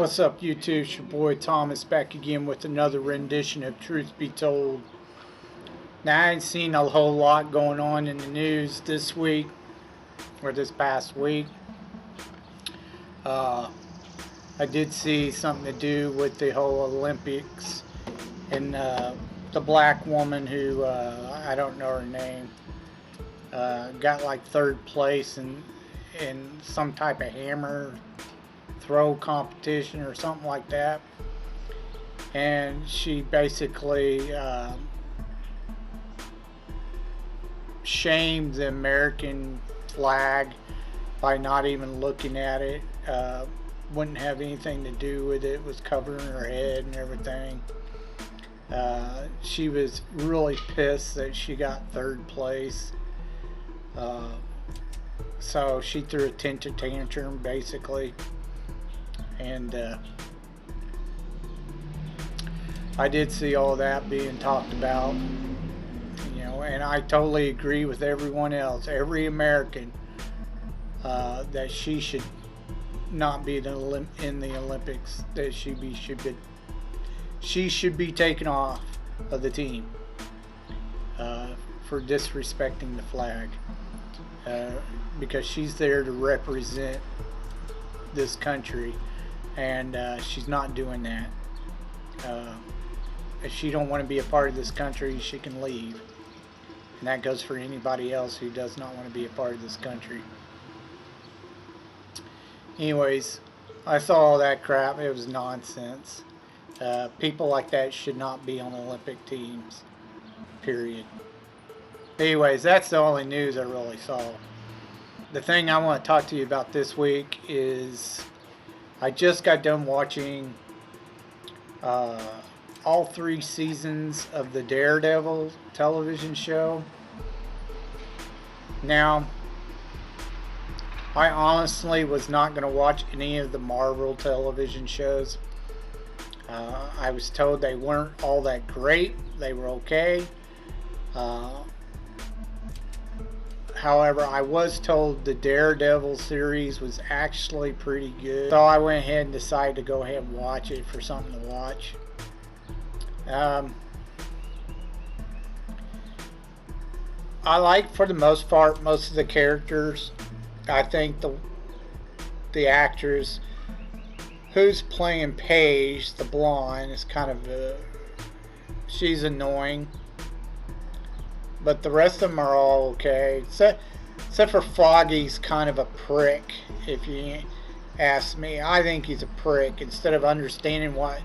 What's up, YouTube? It's your boy Thomas back again with another rendition of Truth Be Told. Now, I ain't seen a whole lot going on in the news this week, or this past week. I did see something to do with the whole Olympics and the black woman who, I don't know her name, got like third place in some type of hammer throw competition or something like that, and she basically shamed the American flag by not even looking at it. Wouldn't have anything to do with it, was covering her head and everything. She was really pissed that she got third place, so she threw a temper tantrum basically. And I did see all that being talked about, and I totally agree with everyone else, every American, that she should not be in the Olympics, that she should be taken off of the team for disrespecting the flag, because she's there to represent this country. And she's not doing that. If she don't want to be a part of this country, she can leave. And that goes for anybody else who does not want to be a part of this country. Anyways, I saw all that crap. It was nonsense. People like that should not be on Olympic teams. Period. Anyways, that's the only news I really saw. The thing I want to talk to you about this week is I just got done watching all 3 seasons of the DareDevil television show. Now, I honestly was not going to watch any of the Marvel television shows. I was told they weren't all that great. They were okay. However, I was told the DareDevil series was actually pretty good, so I went ahead and decided to go ahead and watch it for something to watch. I like, for the most part, most of the characters. I think the actress who's playing Paige, the blonde, is kind of she's annoying. But the rest of them are all okay. Except for Foggy's kind of a prick, if you ask me. I think he's a prick. Instead of understanding what,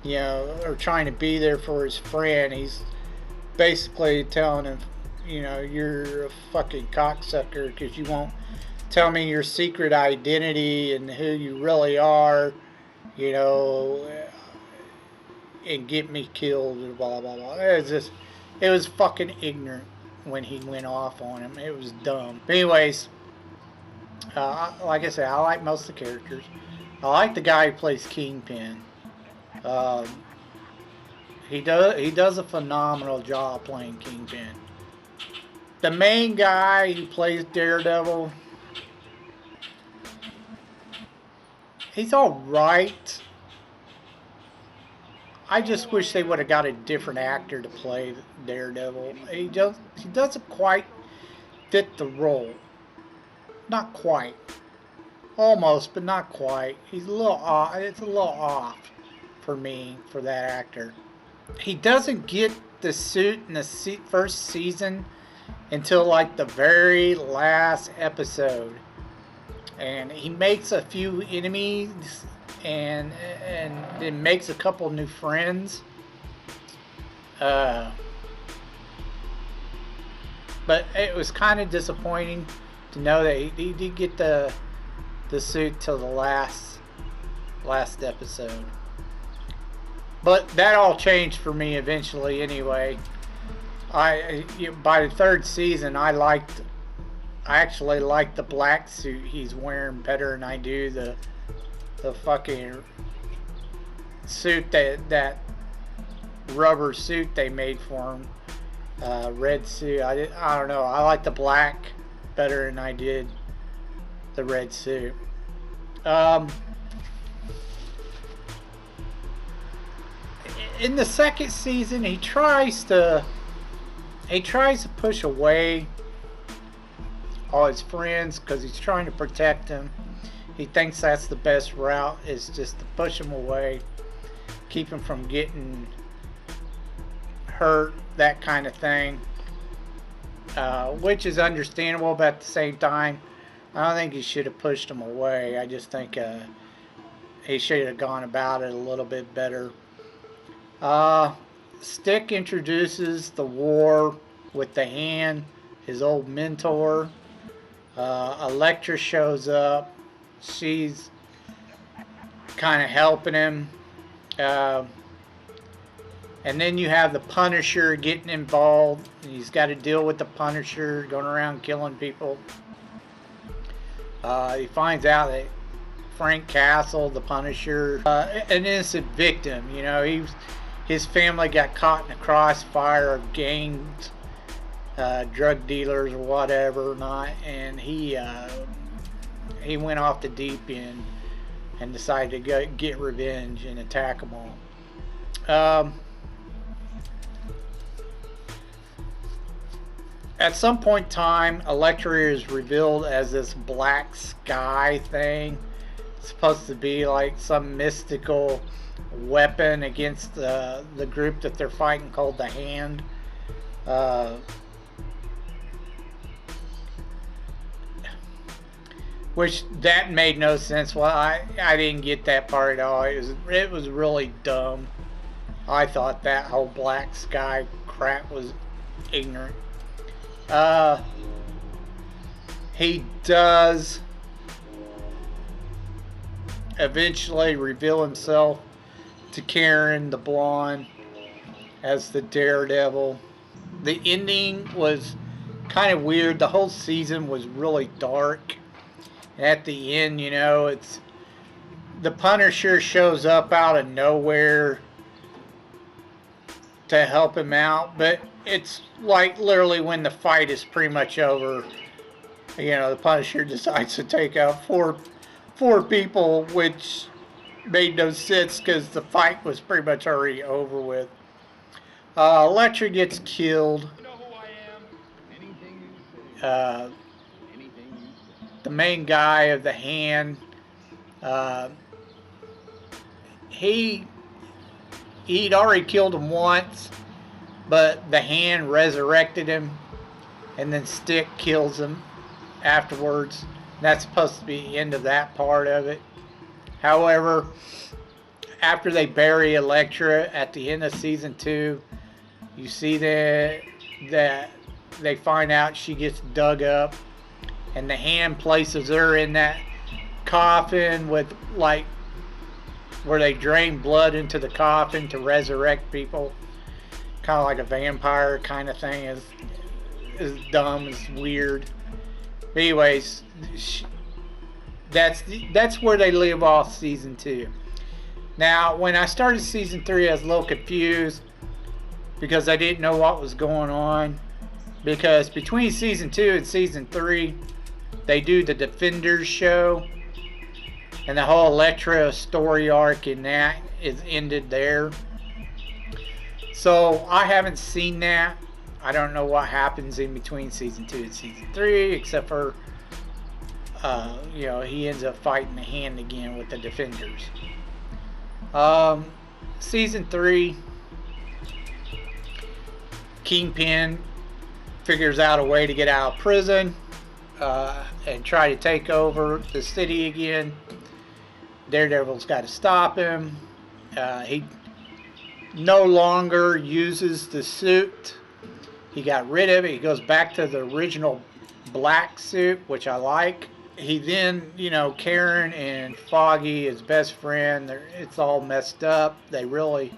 or trying to be there for his friend, he's basically telling him, you're a fucking cocksucker because you won't tell me your secret identity and who you really are, and get me killed, and blah, blah, blah. It was fucking ignorant when he went off on him. It was dumb. But anyways, like I said, I like most of the characters. I like the guy who plays Kingpin. He does a phenomenal job playing Kingpin. The main guy who plays Daredevil, he's alright. I just wish they would have got a different actor to play Daredevil. He doesn't quite fit the role. Not quite. Almost, but not quite. He's a little off. It's a little off for me, for that actor. He doesn't get the suit in the first season until like the very last episode. And he makes a few enemies and then makes a couple new friends. But it was kind of disappointing to know that he did get the suit till the last episode. But that all changed for me eventually anyway. By the 3rd season, I actually liked the black suit he's wearing better than I do the fucking suit, that rubber suit they made for him, red suit. I don't know. I like the black better than I did the red suit. in the second season, he tries to push away all his friends because he's trying to protect them. He thinks that's the best route, is just to push them away, keep them from getting hurt, that kind of thing, which is understandable, but at the same time, I don't think he should have pushed them away. I just think he should have gone about it a little bit better. Stick introduces the war with the hand, his old mentor. Elektra shows up. She's kind of helping him. And then you have the Punisher getting involved. He's got to deal with the Punisher going around killing people. He finds out that Frank Castle, the Punisher, an innocent victim. You know, his family got caught in a crossfire of gangs, drug dealers or whatever, not, and he went off the deep end and decided to get revenge and attack them all. At some point in time, Elektra is revealed as this black sky thing. It's supposed to be like some mystical weapon against the group that they're fighting called the Hand. Which that made no sense. Well, I didn't get that part at all. It was really dumb. I thought that whole black sky crap was ignorant. He does eventually reveal himself to Karen, the blonde, as the Daredevil. The ending was kind of weird. The whole season was really dark. At the end, you know, it's the Punisher shows up out of nowhere to help him out, but it's like literally when the fight is pretty much over, you know, the Punisher decides to take out four people, which made no sense because the fight was pretty much already over with. Elektra gets killed. The main guy of the Hand, he'd already killed him once, but the Hand resurrected him, and then Stick kills him afterwards. That's supposed to be the end of that part of it. However, after they bury Elektra at the end of season 2, you see that they find out she gets dug up, and the Hand places her in that coffin with, like, where they drain blood into the coffin to resurrect people. Kind of like a vampire kind of thing. Is dumb, is weird. But anyways, that's where they leave off season 2. Now, when I started season 3, I was a little confused because I didn't know what was going on. Because between season 2 and season 3, they do the Defenders show, and the whole Elektra story arc in that is ended there. So I haven't seen that. I don't know what happens in between season 2 and season 3, except for you know, he ends up fighting the Hand again with the Defenders. Season 3, Kingpin figures out a way to get out of prison and try to take over the city again. Daredevil's got to stop him. He no longer uses the suit. He got rid of it. He goes back to the original black suit, which I like. He then, you know, Karen and Foggy, his best friend, it's all messed up. They really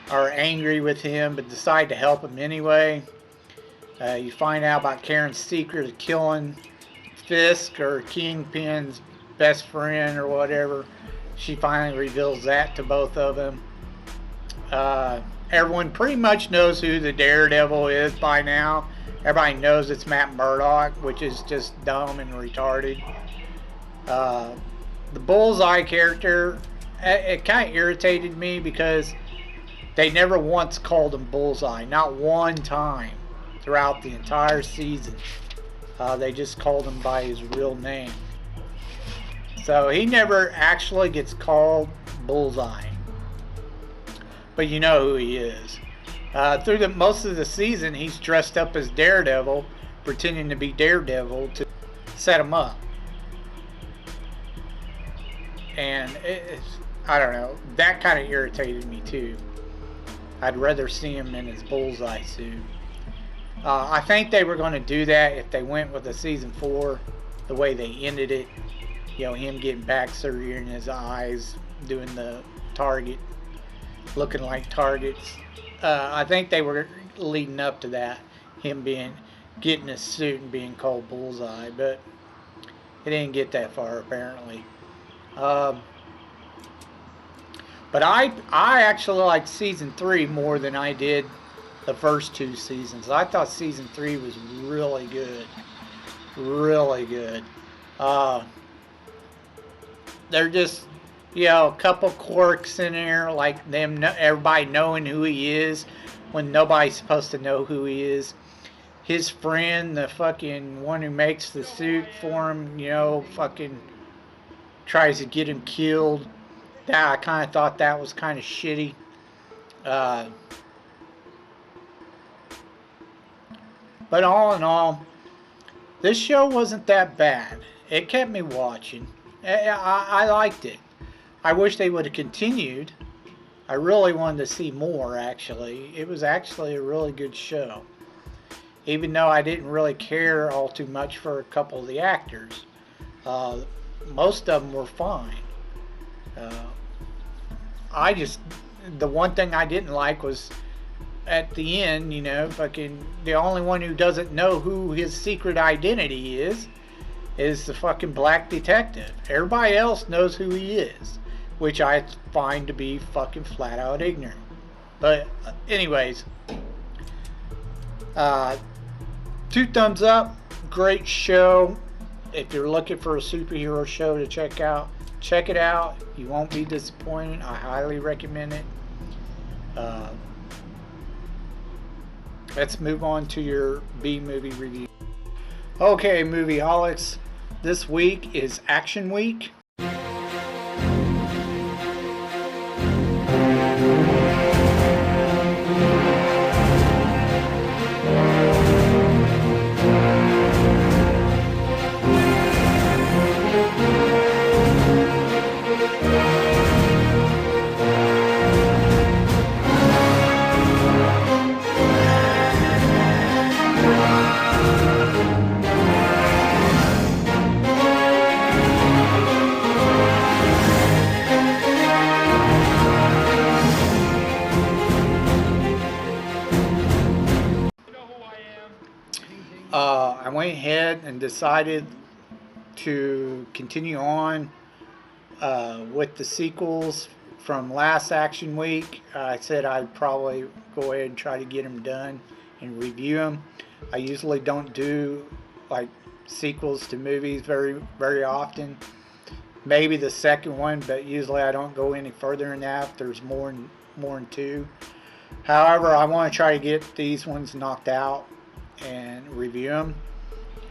are angry with him, but decide to help him anyway. You find out about Karen's secret of killing Fisk, or Kingpin's best friend or whatever. She finally reveals that to both of them. Everyone pretty much knows who the Daredevil is by now. Everybody knows it's Matt Murdock, which is just dumb and retarded. The Bullseye character, it kind of irritated me because They never once called him Bullseye, not one time throughout the entire season. They just called him by his real name. So he never actually gets called Bullseye. But you know who he is. Through most of the season, he's dressed up as Daredevil, pretending to be Daredevil to set him up. And I don't know, that kind of irritated me too. I'd rather see him in his Bullseye suit. I think they were going to do that if they went with the season 4, the way they ended it. You know, him getting back surgery in his eyes, doing the target, looking like targets. I think they were leading up to that, him getting his suit and being called Bullseye, but it didn't get that far apparently. But I actually liked season 3 more than I did the first 2 seasons. I thought season 3 was really good, really good. They're just, you know, a couple quirks in there, like everybody knowing who he is when nobody's supposed to know who he is. His friend, the fucking one who makes the suit for him, you know, fucking tries to get him killed. That I kind of thought that was kind of shitty. But all in all, this show wasn't that bad. It kept me watching. I liked it. I wish they would have continued. I really wanted to see more, actually. It was actually a really good show. Even though I didn't really care all too much for a couple of the actors. Most of them were fine. The one thing I didn't like was at the end, you know, fucking the only one who doesn't know who his secret identity is the fucking black detective. Everybody else knows who he is, which I find to be fucking flat out ignorant. But anyways, 2 thumbs up. Great show. If you're looking for a superhero show to check out, check it out. You won't be disappointed. I highly recommend it. Let's move on to your B-movie review. Okay, Movieholics. This week is Action Week. I went ahead and decided to continue on with the sequels from last Action Week. I said I'd probably go ahead and try to get them done and review them. I usually don't do like sequels to movies very often. Maybe the second one, but usually I don't go any further than that if there's more than 2. However, I want to try to get these ones knocked out and review them.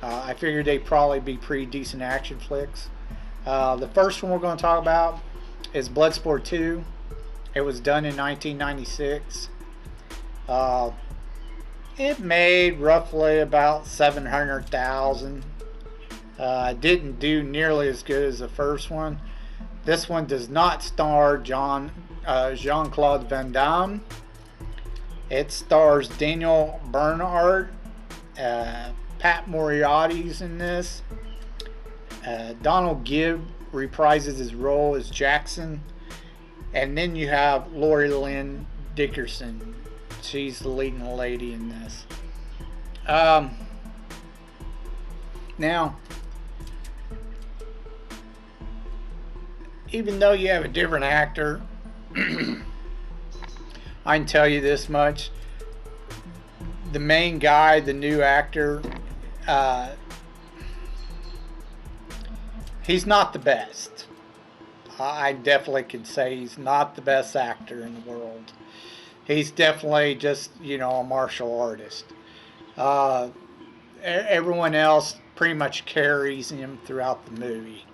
I figured they'd probably be pretty decent action flicks. The first one we're going to talk about is Bloodsport 2. It was done in 1996. It made roughly about $700,000. Didn't do nearly as good as the first one. This one does not star Jean-Claude Van Damme. It stars Daniel Bernhardt. Pat Moriarty's in this. Donald Gibb reprises his role as Jackson. And then you have Lori Lynn Dickerson. She's the leading lady in this. Now, even though you have a different actor, I can tell you this much. The main guy, the new actor, he's not the best. I definitely could say he's not the best actor in the world. He's definitely just, you know, a martial artist. Uh, Everyone else pretty much carries him throughout the movie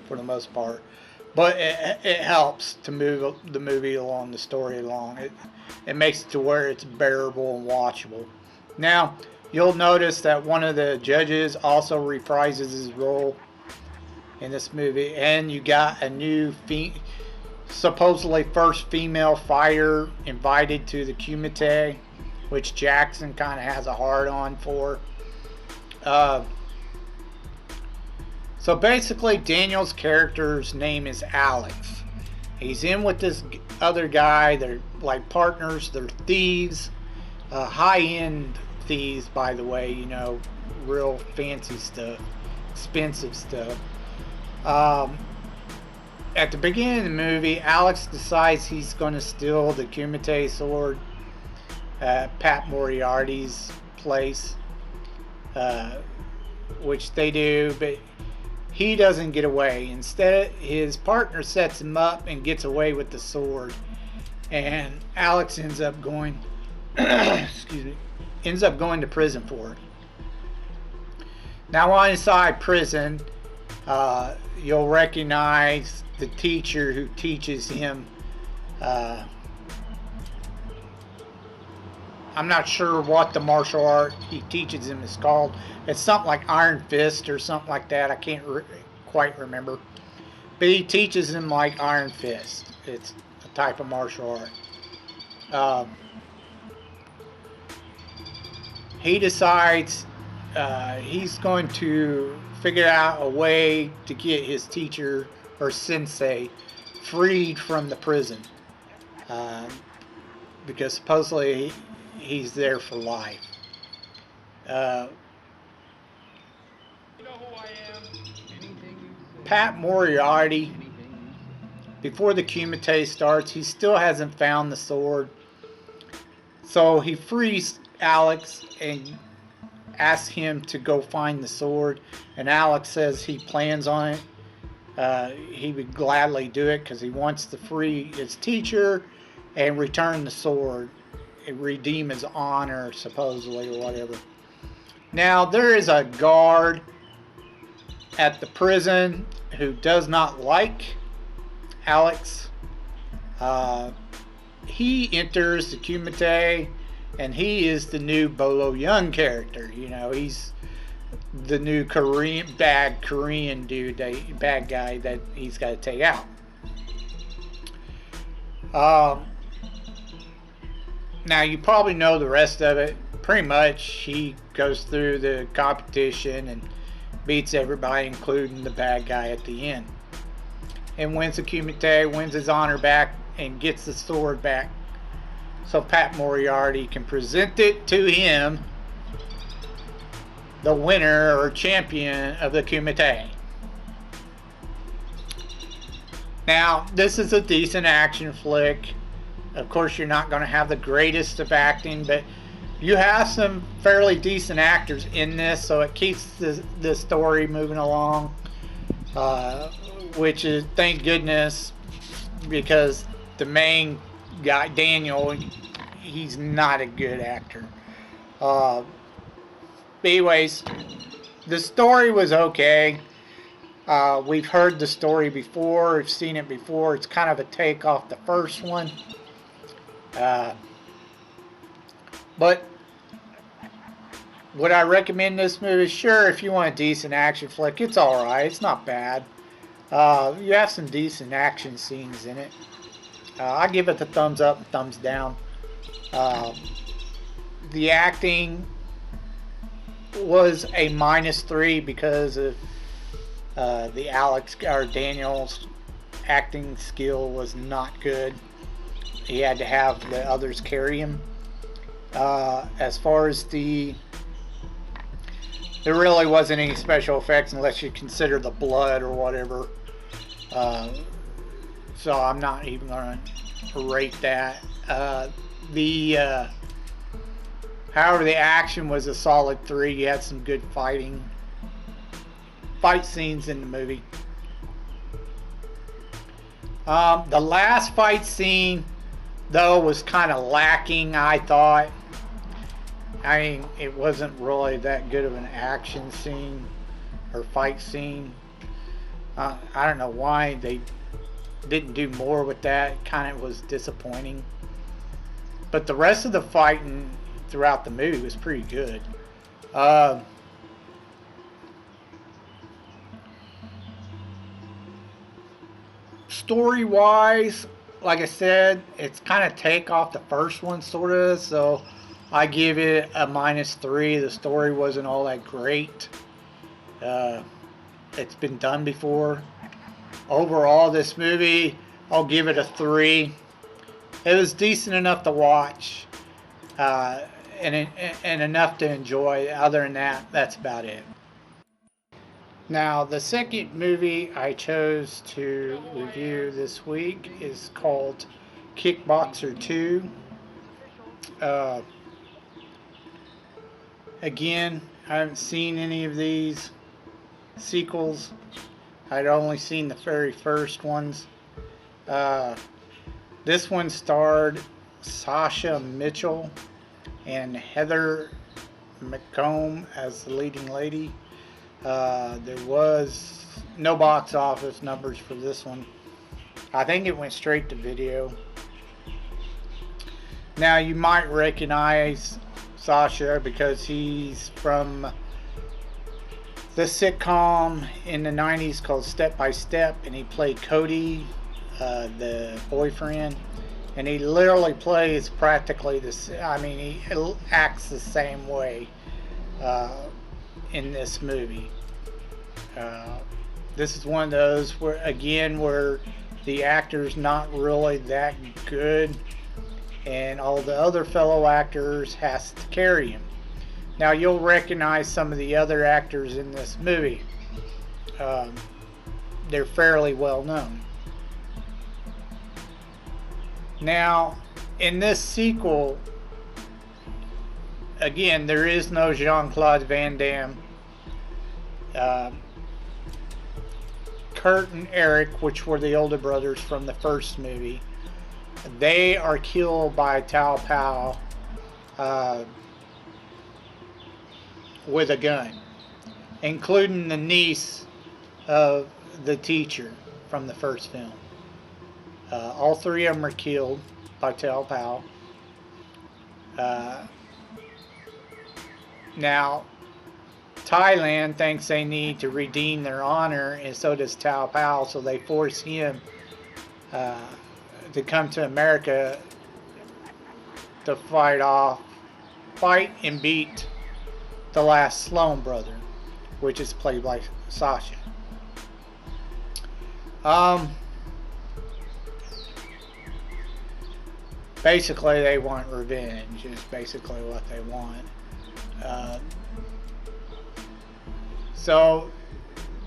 for the most part. But it helps to move the movie along, the story along. It makes it to where it's bearable and watchable. Now, you'll notice that one of the judges also reprises his role in this movie, and you got a new supposedly first female fighter invited to the Kumite, which Jackson kind of has a hard on for. So basically, Daniel's character's name is Alex. He's in with this other guy. They're like partners. They're thieves, high-end thieves, by the way. You know, real fancy stuff, expensive stuff. At the beginning of the movie, Alex decides he's going to steal the Kumite sword at Pat Moriarty's place, which they do, but he doesn't get away. Instead, his partner sets him up and gets away with the sword, and Alex ends up going ends up going to prison for it. Now, while inside prison, you'll recognize the teacher who teaches him. I'm not sure what the martial art he teaches him is called. It's something like Iron Fist or something like that. I can't quite remember. But he teaches him like Iron Fist. It's a type of martial art. He decides he's going to figure out a way to get his teacher or sensei freed from the prison. Because supposedly he's there for life. Pat Moriarty, before the Kumite starts, he still hasn't found the sword. So he frees Alex and asks him to go find the sword. And Alex says he plans on it. He would gladly do it because he wants to free his teacher and return the sword. Redeem his honor, supposedly, or whatever. Now, there is a guard at the prison who does not like Alex. He enters the Kumite, and he is the new Bolo Young character. You know, he's the new bad Korean dude, bad guy that he's got to take out. Now, you probably know the rest of it. Pretty much, he goes through the competition and beats everybody, including the bad guy at the end. And wins the Kumite, wins his honor back, and gets the sword back. So Pat Moriarty can present it to him, the winner or champion of the Kumite. Now, this is a decent action flick. Of course, you're not going to have the greatest of acting, but you have some fairly decent actors in this, so it keeps the story moving along, which is, thank goodness, because the main guy, Daniel, he's not a good actor. But anyways, the story was okay. We've heard the story before, we've seen it before. It's kind of a take off the first one. But would I recommend this movie? Sure, if you want a decent action flick, it's alright. It's not bad. You have some decent action scenes in it. I give it the thumbs up and thumbs down. The acting was a -3 because of the Alex or Daniel's acting skill was not good. He had to have the others carry him. As far as there really wasn't any special effects unless you consider the blood or whatever. So I'm not even going to rate that. However, the action was a solid 3. You had some good fight scenes in the movie. The last fight scene though, was kind of lacking, I thought. I mean, it wasn't really that good of an action scene or fight scene. I don't know why they didn't do more with that. It kind of was disappointing. But the rest of the fighting throughout the movie was pretty good. Uh, Story-wise, like I said, it's kind of take off the first one, sort of. So I give it a -3. The story wasn't all that great. Uh, it's been done before. Overall, this movie, I'll give it a 3. It was decent enough to watch, uh, and enough to enjoy. Other than that, that's about it. Now, the second movie I chose to review this week is called Kickboxer 2. Uh, Again, I haven't seen any of these sequels. I'd only seen the very first ones. Uh, this one starred Sasha Mitchell and Heather McComb as the leading lady. There was no box office numbers for this one. I think it went straight to video. Now, you might recognize Sasha because he's from the sitcom in the 90s called Step by Step, and he played Cody, the boyfriend. And he literally plays practically this. I mean, he acts the same way in this movie. This is one of those where the actor's not really that good, and all the other fellow actors has to carry him. Now, you'll recognize some of the other actors in this movie. They're fairly well known. Now, in this sequel, again, there is no Jean-Claude Van Damme. Kurt and Eric, which were the older brothers from the first movie, they are killed by Tao Pao with a gun, including the niece of the teacher from the first film. All three of them are killed by Tao Pao. Now, Thailand thinks they need to redeem their honor, and so does Tao Pao, so they force him to come to America to fight and beat the last Sloan brother, which is played by Sasha. Basically, they want revenge, is basically what they want. So,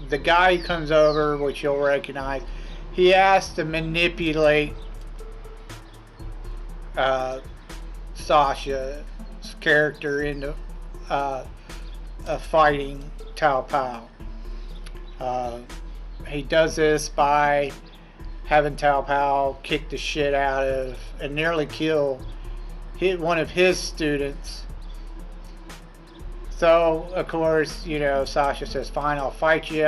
the guy who comes over, which you'll recognize, he has to manipulate Sasha's character into fighting Tao Pao. He does this by having Tao Pao kick the shit out of and nearly kill one of his students. So, of course, Sasha says, fine, I'll fight you.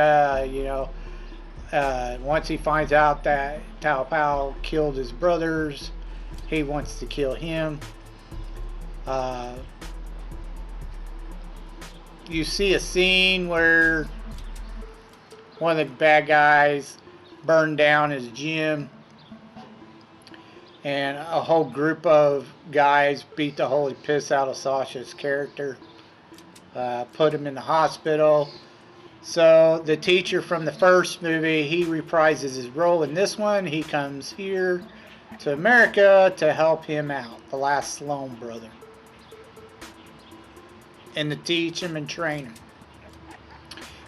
Once he finds out that Tao Pao killed his brothers, he wants to kill him. You see a scene where one of the bad guys burned down his gym, and a whole group of guys beat the holy piss out of Sasha's character, put him in the hospital. So the teacher from the first movie, he reprises his role in this one. He comes here to America to help him out, the last Sloan brother, and to teach him and train him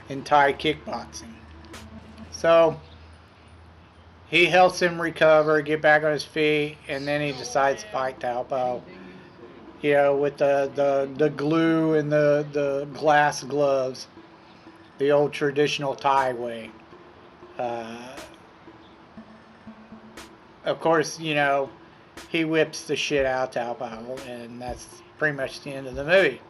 in Thai kickboxing. So he helps him recover, get back on his feet, and then he decides to fight Tao Pao. With the glue and the glass gloves, the old traditional Thai way. Of course, he whips the shit out Tao Pavel, and that's pretty much the end of the movie.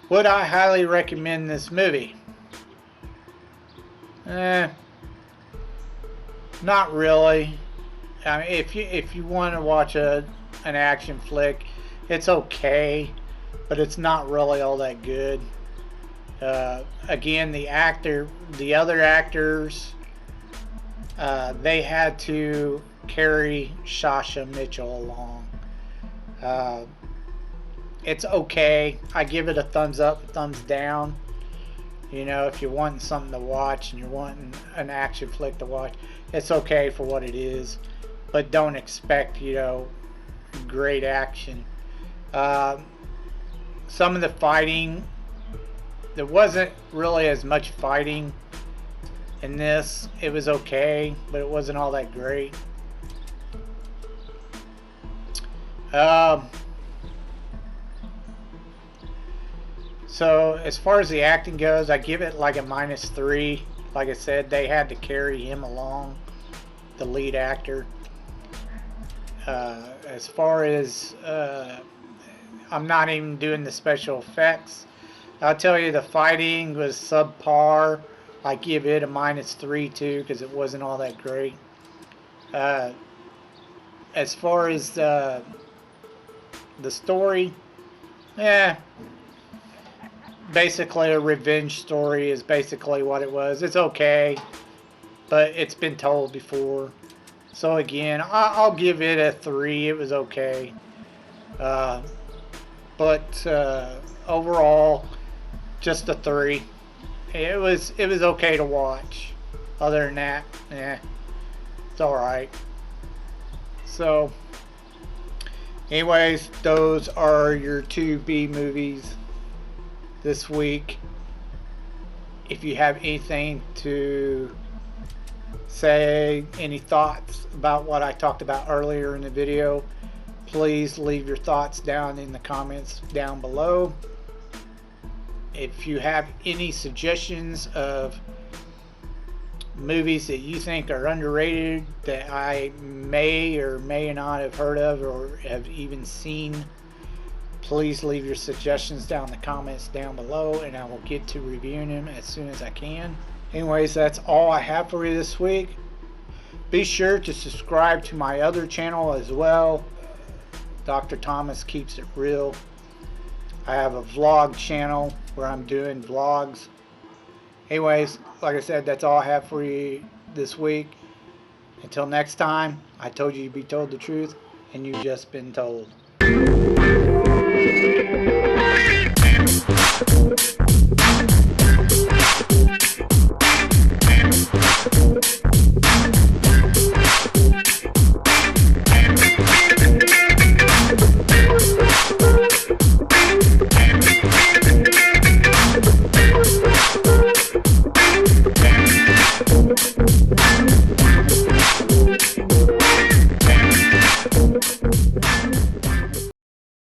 Would I highly recommend this movie? Not really. I mean, if you want to watch an action flick, it's okay, but it's not really all that good. Again, the other actors, they had to carry Sasha Mitchell along. It's okay. I give it a thumbs up, thumbs down. You know, if you're wanting something to watch and you're wanting an action flick to watch, it's okay for what it is. But don't expect, you know, great action. Some of the fighting, there wasn't really as much fighting in this. It was okay, but it wasn't all that great. So as far as the acting goes, I give it like a -3. Like I said, they had to carry him along, the lead actor. As far as I'm not even doing the special effects. I'll tell you, the fighting was subpar. I give it a -3 too, because it wasn't all that great. As far as the story, basically a revenge story is basically what it was. It's okay, but it's been told before. So again, I'll give it a 3. It was okay. But overall, just a 3. It was okay to watch. Other than that, it's alright. So, anyways, those are your 2 B movies this week. If you have anything to say, any thoughts about what I talked about earlier in the video, please leave your thoughts down in the comments down below. If you have any suggestions of movies that you think are underrated that I may or may not have heard of or have even seen, please leave your suggestions down in the comments down below, and I will get to reviewing them as soon as I can. Anyways, that's all I have for you this week. Be sure to subscribe to my other channel as well, Dr. Thomas Keeps It Real. I have a vlog channel where I'm doing vlogs. Anyways, like I said, that's all I have for you this week. Until next time, I told you to be told the truth, and you've just been told.